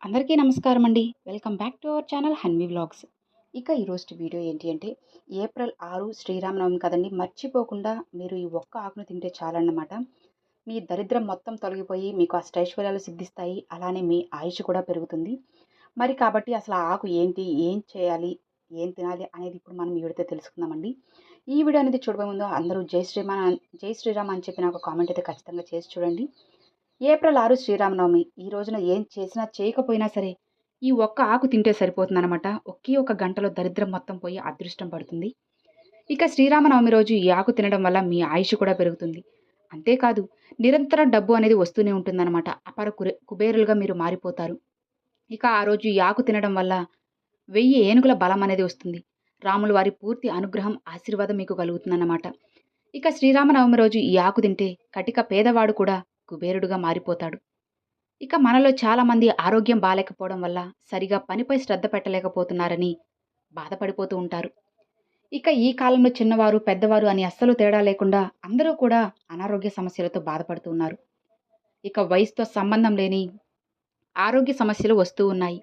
అందరికీ నమస్కారం అండి. Welcome back to our channel Hanvi vlogs. ఇక ఈరోజు వీడియో ఏంటి అంటే ఏప్రిల్ 6 శ్రీరామనవమి కదండి. మర్చిపోకుండా మీరు ఈ ఒక్క ఆకును తింటే చాలన్నమాట. మీ దరిద్రం మొత్తం తొలగిపోయి మీకు అష్టైశ్వర్యాలు సిద్ధిస్తాయి. అలానే మీ ఆయుష్ కూడా పెరుగుతుంది. మరి కాబట్టి అసలు ఆ ఆకు ఏంటి? ఏం చేయాలి? ఏం తినాలి? అనేది ఇప్పుడు మనం ఈ వీడియోతో తెలుసుకుందామండి. ఈ వీడియో అనేది చూడబోయే ముందు అందరూ జై శ్రీరామ్ అని చెప్పి నాకు కామెంట్ అయితే ఖచ్చితంగా చేసి చూడండి. ఏప్రిల్ 6 శ్రీరామనవమి. ఈ రోజున ఏం చేసినా చేయకపోయినా సరే ఈ ఒక్క ఆకు తింటే సరిపోతుందనమాట. ఒకే ఒక గంటలో దరిద్రం మొత్తం పోయి అదృష్టం పడుతుంది. ఇక శ్రీరామనవమి రోజు ఈ ఆకు తినడం వల్ల మీ ఆయుష్ కూడా పెరుగుతుంది. అంతేకాదు నిరంతరం డబ్బు అనేది వస్తూనే ఉంటుందన్నమాట. అపార కుబేరులుగా మీరు మారిపోతారు. ఇక ఆ రోజు ఈ ఆకు తినడం వల్ల 1000 ఏనుగుల బలం అనేది వస్తుంది. రాముల వారి పూర్తి అనుగ్రహం ఆశీర్వాదం మీకు కలుగుతుందన్నమాట. ఇక శ్రీరామనవమి రోజు ఈ ఆకు తింటే కటిక పేదవాడు కూడా కుబేరుడుగా మారిపోతాడు. ఇక మనలో చాలామంది ఆరోగ్యం బాలేకపోవడం వల్ల సరిగా పనిపై శ్రద్ధ పెట్టలేకపోతున్నారని బాధపడిపోతూ ఉంటారు. ఇక ఈ కాలంలో చిన్నవారు పెద్దవారు అని అస్సలు తేడా లేకుండా అందరూ కూడా అనారోగ్య సమస్యలతో బాధపడుతూ ఉన్నారు. ఇక వయసుతో సంబంధం లేని ఆరోగ్య సమస్యలు వస్తూ ఉన్నాయి.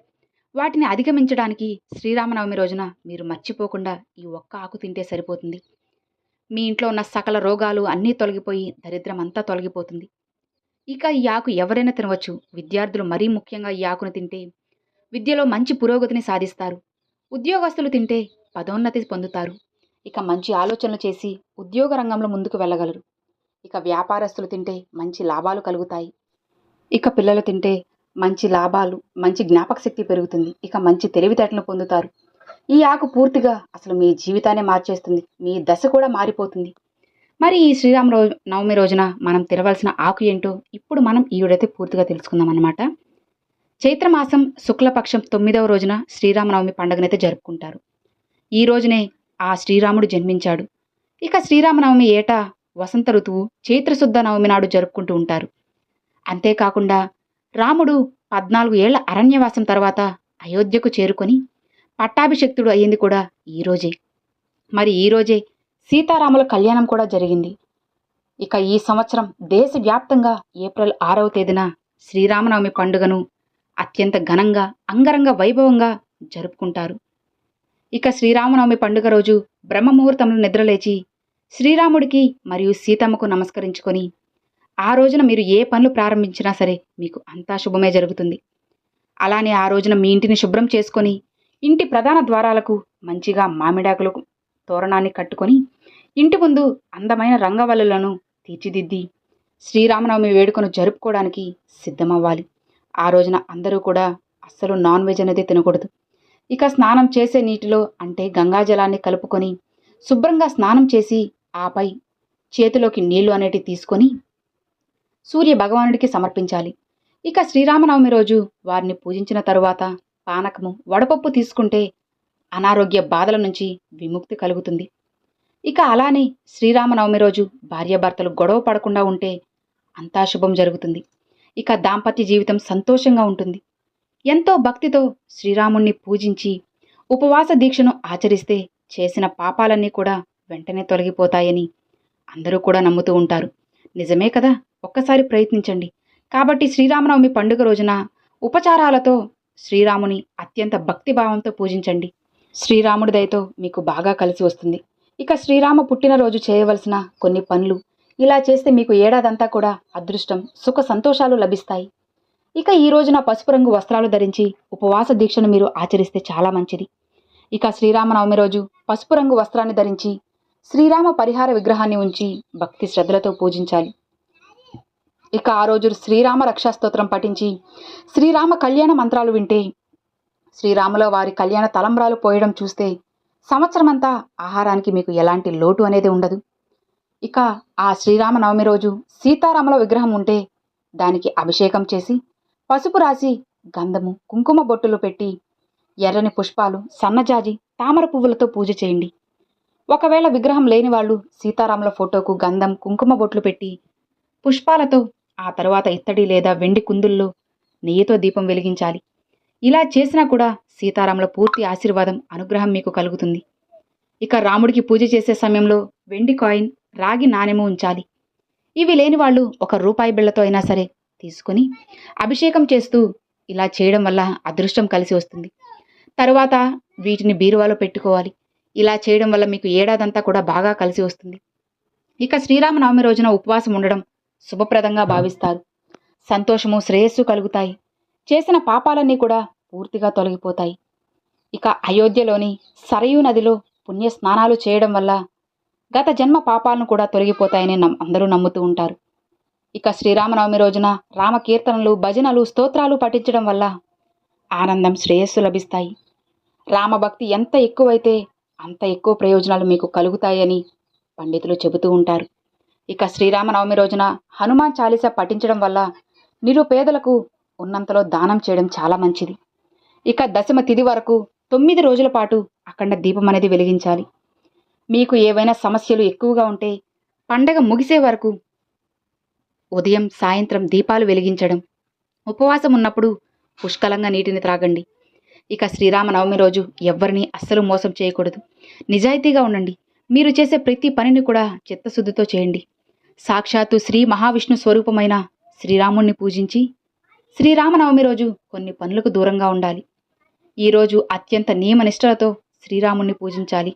వాటిని అధిగమించడానికి శ్రీరామనవమి రోజున మీరు మర్చిపోకుండా ఈ ఒక్క ఆకు తింటే సరిపోతుంది. మీ ఇంట్లో ఉన్న సకల రోగాలు అన్నీ తొలగిపోయి దరిద్రం అంతా తొలగిపోతుంది. ఇక ఈ ఆకు ఎవరైనా తినవచ్చు. విద్యార్థులు మరీ ముఖ్యంగా ఈ ఆకును తింటే విద్యలో మంచి పురోగతిని సాధిస్తారు. ఉద్యోగస్తులు తింటే పదోన్నతి పొందుతారు. ఇక మంచి ఆలోచనలు చేసి ఉద్యోగ రంగంలో ముందుకు వెళ్ళగలరు. ఇక వ్యాపారస్తులు తింటే మంచి లాభాలు కలుగుతాయి. ఇక పిల్లలు తింటే మంచి లాభాలు, మంచి జ్ఞాపక శక్తి పెరుగుతుంది. ఇక మంచి తెలివితేటలను పొందుతారు. ఈ ఆకు పూర్తిగా అసలు మీ జీవితాన్ని మార్చేస్తుంది. మీ దశ కూడా మారిపోతుంది. మరి ఈ నవమి రోజున మనం తినవలసిన ఆకు ఏంటో ఇప్పుడు మనం ఈ వీడియోతో పూర్తిగా తెలుసుకుందాం అన్నమాట. చైత్రమాసం శుక్లపక్షం 9వ రోజున శ్రీరామనవమి పండుగనైతే జరుపుకుంటారు. ఈ రోజునే ఆ శ్రీరాముడు జన్మించాడు. ఇక శ్రీరామనవమి ఏటా వసంత ఋతువు చైత్రశుద్ధ నవమి నాడు జరుపుకుంటూ ఉంటారు. అంతేకాకుండా రాముడు 14 ఏళ్ల అరణ్యవాసం తర్వాత అయోధ్యకు చేరుకొని పట్టాభిషిక్తుడు అయ్యింది కూడా ఈరోజే. మరి ఈరోజే సీతారాముల కళ్యాణం కూడా జరిగింది. ఇక ఈ సంవత్సరం దేశవ్యాప్తంగా ఏప్రిల్ 6వ తేదీన శ్రీరామనవమి పండుగను అత్యంత ఘనంగా అంగరంగ వైభవంగా జరుపుకుంటారు. ఇక శ్రీరామనవమి పండుగ రోజు బ్రహ్మముహూర్తంలో నిద్రలేచి శ్రీరాముడికి మరియు సీతమ్మకు నమస్కరించుకొని ఆ రోజున మీరు ఏ పనులు ప్రారంభించినా సరే మీకు అంతా శుభమే జరుగుతుంది. అలానే ఆ రోజున మీ ఇంటిని శుభ్రం చేసుకొని ఇంటి ప్రధాన ద్వారాలకు మంచిగా మామిడాకులు తోరణాన్ని కట్టుకొని ఇంటి ముందు అందమైన రంగవల్లులను తీర్చిదిద్ది శ్రీరామనవమి వేడుకను జరుపుకోవడానికి సిద్ధమవ్వాలి. ఆ రోజున అందరూ కూడా అస్సలు నాన్ వెజ్ అనేది తినకూడదు. ఇక స్నానం చేసే నీటిలో అంటే గంగాజలాన్ని కలుపుకొని శుభ్రంగా స్నానం చేసి ఆపై చేతిలోకి నీళ్లు అనేటివి తీసుకొని సూర్య భగవానుడికి సమర్పించాలి. ఇక శ్రీరామనవమి రోజు వారిని పూజించిన తరువాత పానకము వడపప్పు తీసుకుంటే అనారోగ్య బాధల నుంచి విముక్తి కలుగుతుంది. ఇక అలానే శ్రీరామనవమి రోజు భార్యాభర్తలు గొడవ పడకుండా ఉంటే అంతా శుభం జరుగుతుంది. ఇక దాంపత్య జీవితం సంతోషంగా ఉంటుంది. ఎంతో భక్తితో శ్రీరాముణ్ణి పూజించి ఉపవాస దీక్షను ఆచరిస్తే చేసిన పాపాలన్నీ కూడా వెంటనే తొలగిపోతాయని అందరూ కూడా నమ్ముతూ ఉంటారు. నిజమే కదా, ఒక్కసారి ప్రయత్నించండి. కాబట్టి శ్రీరామనవమి పండుగ రోజున ఉపచారాలతో శ్రీరాముని అత్యంత భక్తిభావంతో పూజించండి. శ్రీరాముడి దయతో మీకు బాగా కలిసి వస్తుంది. ఇక శ్రీరామ పుట్టినరోజు చేయవలసిన కొన్ని పనులు ఇలా చేస్తే మీకు ఏడాదంతా కూడా అదృష్టం సుఖ సంతోషాలు లభిస్తాయి. ఇక ఈ రోజున పసుపు రంగు వస్త్రాలు ధరించి ఉపవాస దీక్షను మీరు ఆచరిస్తే చాలా మంచిది. ఇక శ్రీరామనవమి రోజు పసుపు రంగు వస్త్రాన్ని ధరించి శ్రీరామ పరిహార విగ్రహాన్ని ఉంచి భక్తి శ్రద్ధలతో పూజించాలి. ఇక ఆ రోజు శ్రీరామ రక్షాస్తోత్రం పఠించి శ్రీరామ కళ్యాణ మంత్రాలు వింటే శ్రీరాముల వారి కళ్యాణ తలంబ్రాలు పోయడం చూస్తే సంవత్సరమంతా ఆహారానికి మీకు ఎలాంటి లోటు అనేది ఉండదు. ఇక ఆ శ్రీరామనవమి రోజు సీతారాముల విగ్రహం ఉంటే దానికి అభిషేకం చేసి పసుపు రాసి గంధము కుంకుమ బొట్టులు పెట్టి ఎర్రని పుష్పాలు సన్నజాజి తామర పువ్వులతో పూజ చేయండి. ఒకవేళ విగ్రహం లేని వాళ్ళు సీతారాముల ఫోటోకు గంధం కుంకుమ బొట్లు పెట్టి పుష్పాలతో ఆ తర్వాత ఇత్తడి లేదా వెండి కుందుల్లో నెయ్యితో దీపం వెలిగించాలి. ఇలా చేసినా కూడా సీతారాముల పూర్తి ఆశీర్వాదం అనుగ్రహం మీకు కలుగుతుంది. ఇక రాముడికి పూజ చేసే సమయంలో వెండి కాయిన్ రాగి నాణెము ఉంచాలి. ఇవి లేని వాళ్ళు 1 రూపాయి బిళ్ళతో అయినా సరే తీసుకుని అభిషేకం చేస్తూ ఇలా చేయడం వల్ల అదృష్టం కలిసి వస్తుంది. తరువాత వీటిని బీరువాలో పెట్టుకోవాలి. ఇలా చేయడం వల్ల మీకు ఏడాదంతా కూడా బాగా కలిసి వస్తుంది. ఇక శ్రీరామనవమి రోజున ఉపవాసం ఉండడం శుభప్రదంగా భావిస్తారు. సంతోషము, శ్రేయస్సు కలుగుతాయి. చేసిన పాపాలన్నీ కూడా పూర్తిగా తొలగిపోతాయి. ఇక అయోధ్యలోని సరయూ నదిలో పుణ్య స్నానాలు చేయడం వల్ల గత జన్మ పాపాలను కూడా తొలగిపోతాయని అందరూ నమ్ముతూ ఉంటారు. ఇక శ్రీరామనవమి రోజున రామకీర్తనలు, భజనలు, స్తోత్రాలు పఠించడం వల్ల ఆనందం, శ్రేయస్సు లభిస్తాయి. రామభక్తి ఎంత ఎక్కువైతే అంత ఎక్కువ ప్రయోజనాలు మీకు కలుగుతాయని పండితులు చెబుతూ ఉంటారు. ఇక శ్రీరామనవమి రోజున హనుమాన్ చాలీసా పఠించడం వల్ల నిరుపేదలకు ఉన్నంతలో దానం చేయడం చాలా మంచిది. ఇక దశమ తిథి వరకు 9 రోజుల పాటు అఖండ దీపం అనేది వెలిగించాలి. మీకు ఏవైనా సమస్యలు ఎక్కువగా ఉంటే పండగ ముగిసే వరకు ఉదయం, సాయంత్రం దీపాలు వెలిగించడం, ఉపవాసం ఉన్నప్పుడు పుష్కలంగా నీటిని త్రాగండి. ఇక శ్రీరామనవమి రోజు ఎవ్వరిని అస్సలు మోసం చేయకూడదు. నిజాయితీగా ఉండండి. మీరు చేసే ప్రతి పనిని కూడా చిత్తశుద్ధితో చేయండి. సాక్షాత్తు శ్రీ మహావిష్ణు స్వరూపమైన శ్రీరాముణ్ణి పూజించి శ్రీరామనవమి రోజు కొన్ని పనులకు దూరంగా ఉండాలి. ఈరోజు అత్యంత నియమనిష్టలతో శ్రీరాముణ్ణి పూజించాలి.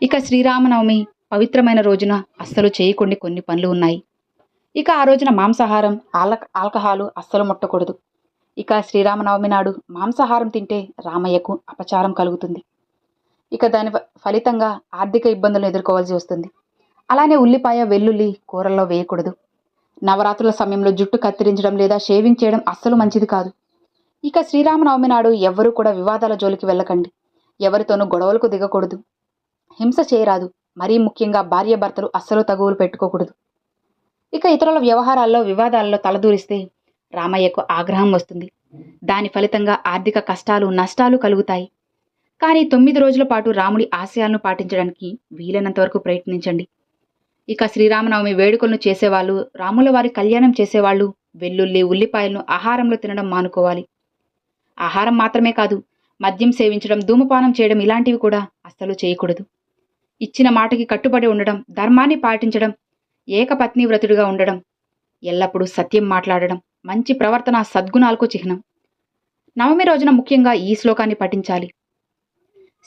ఇక శ్రీరామనవమి పవిత్రమైన రోజున అస్సలు చేయకుండా కొన్ని పనులు ఉన్నాయి. ఇక ఆ రోజున మాంసాహారం, ఆల్కహాలు అస్సలు ముట్టకూడదు. ఇక శ్రీరామనవమి నాడు మాంసాహారం తింటే రామయ్యకు అపచారం కలుగుతుంది. ఇక దాని ఫలితంగా ఆర్థిక ఇబ్బందులను ఎదుర్కోవాల్సి వస్తుంది. అలానే ఉల్లిపాయ, వెల్లుల్లి కూరల్లో వేయకూడదు. నవరాత్రుల సమయంలో జుట్టు కత్తిరించడం లేదా షేవింగ్ చేయడం అస్సలు మంచిది కాదు. ఇక శ్రీరామనవమి నాడు ఎవ్వరూ కూడా వివాదాల జోలికి వెళ్ళకండి. ఎవరితోనూ గొడవలకు దిగకూడదు. హింస చేయరాదు. మరీ ముఖ్యంగా భార్యాభర్తలు అస్సలు తగువులు పెట్టుకోకూడదు. ఇక ఇతరుల వ్యవహారాల్లో, వివాదాల్లో తలదూరిస్తే రామయ్యకు ఆగ్రహం వస్తుంది. దాని ఫలితంగా ఆర్థిక కష్టాలు, నష్టాలు కలుగుతాయి. కానీ 9 రోజుల పాటు రాముడి ఆశయాలను పాటించడానికి వీలైనంత వరకు ప్రయత్నించండి. ఇక శ్రీరామనవమి వేడుకలను చేసేవాళ్ళు, రాముల వారి కళ్యాణం చేసేవాళ్ళు వెల్లుల్లి, ఉల్లిపాయలను ఆహారంలో తినడం మానుకోవాలి. ఆహారం మాత్రమే కాదు, మద్యం సేవించడం, ధూమపానం చేయడం ఇలాంటివి కూడా అస్సలు చేయకూడదు. ఇచ్చిన మాటకి కట్టుబడి ఉండడం, ధర్మాన్ని పాటించడం, ఏకపత్ని వ్రతుడిగా ఉండడం, ఎల్లప్పుడూ సత్యం మాట్లాడడం, మంచి ప్రవర్తన సద్గుణాలకు చిహ్నం. నవమి రోజున ముఖ్యంగా ఈ శ్లోకాన్ని పఠించాలి.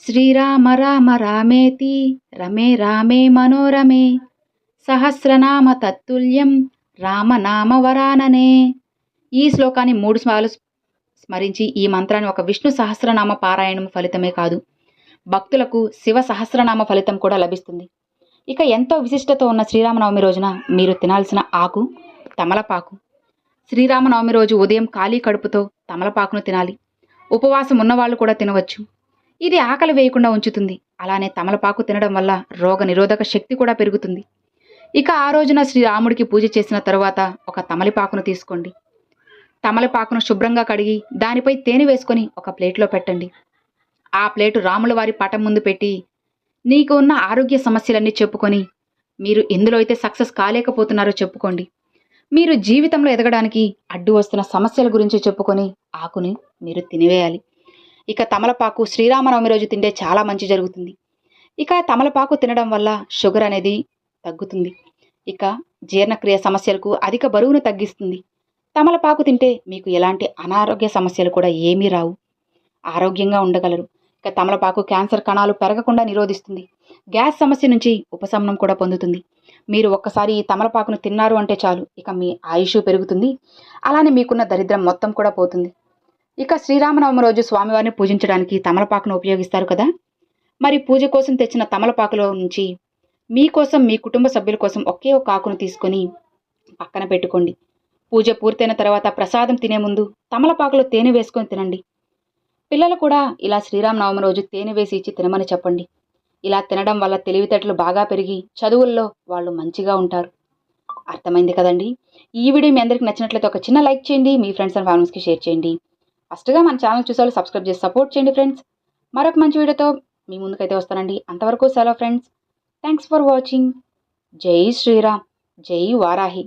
శ్రీరామ రామ రామేతి రమే రామే మనోరమే సహస్రనామ తత్తుల్యం రామనామ వరాననే. ఈ శ్లోకాన్ని 3 సార్లు స్మరించి ఈ మంత్రాన్ని ఒక విష్ణు సహస్రనామ పారాయణం ఫలితమే కాదు, భక్తులకు శివ సహస్రనామ ఫలితం కూడా లభిస్తుంది. ఇక ఎంతో విశిష్టత ఉన్న శ్రీరామనవమి రోజున మీరు తినాల్సిన ఆకు తమలపాకు. శ్రీరామనవమి రోజు ఉదయం ఖాళీ కడుపుతో తమలపాకును తినాలి. ఉపవాసం ఉన్నవాళ్ళు కూడా తినవచ్చు. ఇది ఆకలి వేయకుండా ఉంచుతుంది. అలానే తమలపాకు తినడం వల్ల రోగ నిరోధక శక్తి కూడా పెరుగుతుంది. ఇక ఆ రోజున శ్రీరాముడికి పూజ చేసిన తరువాత ఒక తమలపాకును తీసుకోండి. తమలపాకును శుభ్రంగా కడిగి దానిపై తేనె వేసుకొని ఒక ప్లేట్లో పెట్టండి. ఆ ప్లేటు రాముల వారి పటం ముందు పెట్టి నీకు ఉన్న ఆరోగ్య సమస్యలన్నీ చెప్పుకొని, మీరు ఎందులో అయితే సక్సెస్ కాలేకపోతున్నారో చెప్పుకోండి. మీరు జీవితంలో ఎదగడానికి అడ్డు వస్తున్న సమస్యల గురించి చెప్పుకొని ఆకుని మీరు తినివేయాలి. ఇక తమలపాకు శ్రీరామనవమి రోజు తింటే చాలా మంచి జరుగుతుంది. ఇక తమలపాకు తినడం వల్ల షుగర్ అనేది తగ్గుతుంది. ఇక జీర్ణక్రియ సమస్యలకు అధిక బరువును తగ్గిస్తుంది. తమలపాకు తింటే మీకు ఎలాంటి అనారోగ్య సమస్యలు కూడా ఏమీ రావు. ఆరోగ్యంగా ఉండగలరు. ఇక తమలపాకు క్యాన్సర్ కణాలు పెరగకుండా నిరోధిస్తుంది. గ్యాస్ సమస్య నుంచి ఉపశమనం కూడా పొందుతుంది. మీరు ఒక్కసారి ఈ తమలపాకును తిన్నారు అంటే చాలు, ఇక మీ ఆయుష్ పెరుగుతుంది. అలానే మీకున్న దరిద్రం మొత్తం కూడా పోతుంది. ఇక శ్రీరామనవమి రోజు స్వామివారిని పూజించడానికి తమలపాకును ఉపయోగిస్తారు కదా. మరి పూజ కోసం తెచ్చిన తమలపాకులో నుంచి మీకోసం, మీ కుటుంబ సభ్యుల కోసం ఒకే ఒక ఆకును తీసుకొని పక్కన పెట్టుకోండి. పూజ పూర్తయిన తర్వాత ప్రసాదం తినే ముందు తమలపాకులో తేనె వేసుకొని తినండి. పిల్లలు కూడా ఇలా శ్రీరామనవమి రోజు తేనె వేసి ఇచ్చి తినమని చెప్పండి. ఇలా తినడం వల్ల తెలివితేటలు బాగా పెరిగి చదువుల్లో వాళ్ళు మంచిగా ఉంటారు. అర్థమైంది కదండి. ఈ వీడియో మీ అందరికీ నచ్చినట్లయితే ఒక చిన్న లైక్ చేయండి. మీ ఫ్రెండ్స్ అండ్ ఫ్యామిలీస్కి షేర్ చేయండి. ఫస్ట్గా మన ఛానల్ చూసేవాళ్ళు సబ్స్క్రైబ్ చేసి సపోర్ట్ చేయండి ఫ్రెండ్స్. మరొక మంచి వీడియోతో మీ ముందుకైతే వస్తానండి. అంతవరకు సెలవు ఫ్రెండ్స్. Thanks for watching. జై శ్రీరామ్, జై వారాహి.